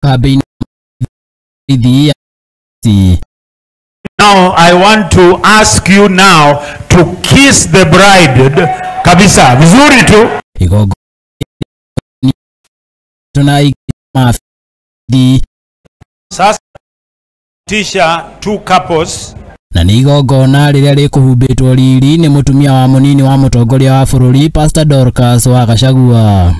kambiini. Now I want to ask you now to kiss the bride kabisa vizuri tu. Igongona Sasa tisha two couples. Na ni igongona riria rikuhumbitwo riri ni mutumia wa munini wa mutongoria wa bururi Pastor Dorcas wa gachagua.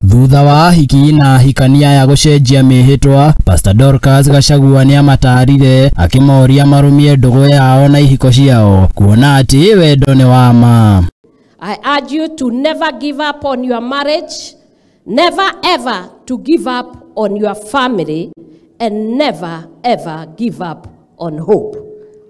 Thutha wa hiki na hikania ya gucenjia mihitwa, Pastor Dorcas gachagua niatarairie akimoria marumie ndugu yao na ihiko ciao kuona ati wendo ni wa ma. I urge you to never give up on your marriage, never ever to give up on your family, and never ever give up on hope.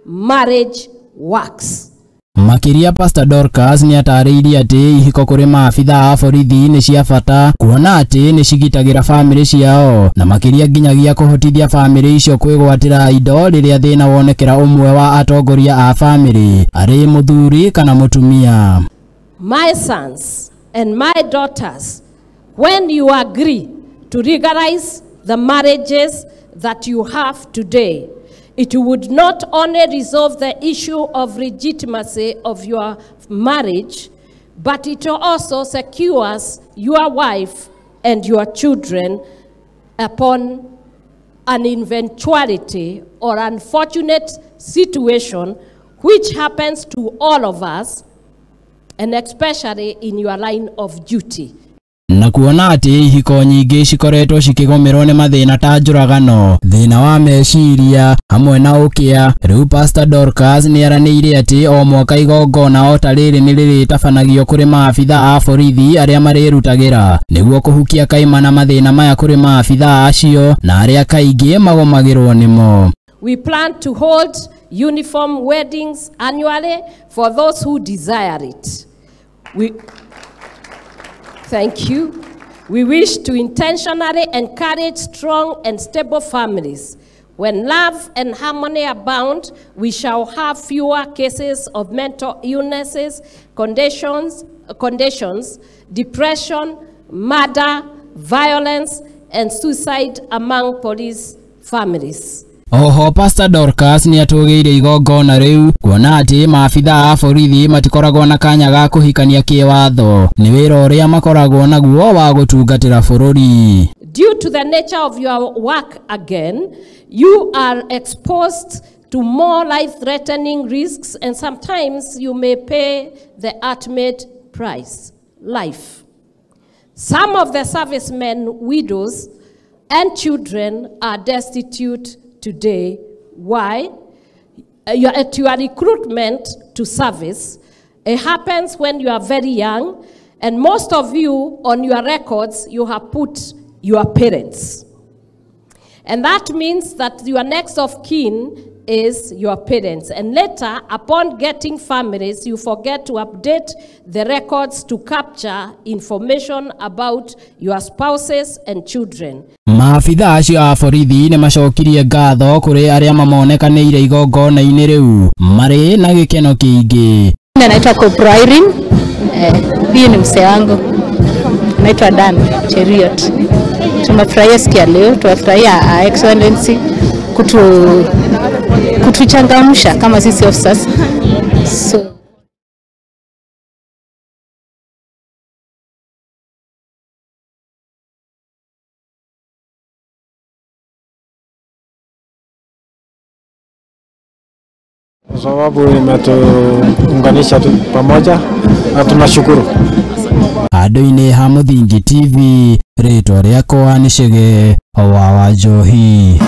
Marriage works. Makiria Pastor Dorcas niatariirie ati ihiko kuri maabitha a borithi ni cia bata kuona ati ni cigitagira family ciao na makiria nginyagia kuhotithia family icio kwigwatira indo riria thina wonekera umwe wa atongoria a family ari muthuri kana mutumia. My sons and my daughters, when you agree to legalize the marriages that you have today, it would not only resolve the issue of legitimacy of your marriage, but it also secures your wife and your children upon an eventuality or unfortunate situation which happens to all of us, and especially in your line of duty. Na kuona ati ihiko nyingi cikoretwo cikigomerwo ni mathina ta njuragano, thina wa meciria hamwe na ukia, riu Pastor Dorcas niaraniire ati o mwaka igongona o ta riri ni riritabanagio kuri maabitha a borithi aria marirutagira niguo kuhukia kaimana mathina maya kuri maabitha acio na aria kaingi magomagirwo nimo. We plan to hold uniform weddings annually for those who desire it. Thank you. We wish to intentionally encourage strong and stable families. When love and harmony abound, we shall have fewer cases of mental illnesses, conditions, depression, murder, violence, and suicide among police families. Oho Pastor Dorcas ni atugiire igongona riu kuona ati maabitha a borithi matikoragwo na kanya ga kuhikania kiwatho ni wira uria makoragwo naguo wa gutungatira bururi. Due to the nature of your work again, you are exposed to more life-threatening risks, and sometimes you may pay the ultimate price, life. Some of the servicemen, widows, and children are destitute today. Why? At your recruitment to service, it happens when you are very young, and most of you on your records, you have put your parents. And that means that your next of kin is your parents. And later, upon getting families, you forget to update the records to capture information about your spouses and children. Maabitha acio a borithi ni macokirie ngatho kuri aria mamonekaniire igongona-ini riu mari na gikeno kiingi. Naitwa Kuohithania, huyu ni mzee wangu. Naitwa Cheriot. Tumefurahia siku ya leo, tumefurahia excellency kutuchangamsha kama sisi officers. So kwa sababu imetuunganisha pamoja na tunashukuru. Andu-ini ha Muthingi TV, ritwa riakwa ni Chege wa Wanjohi.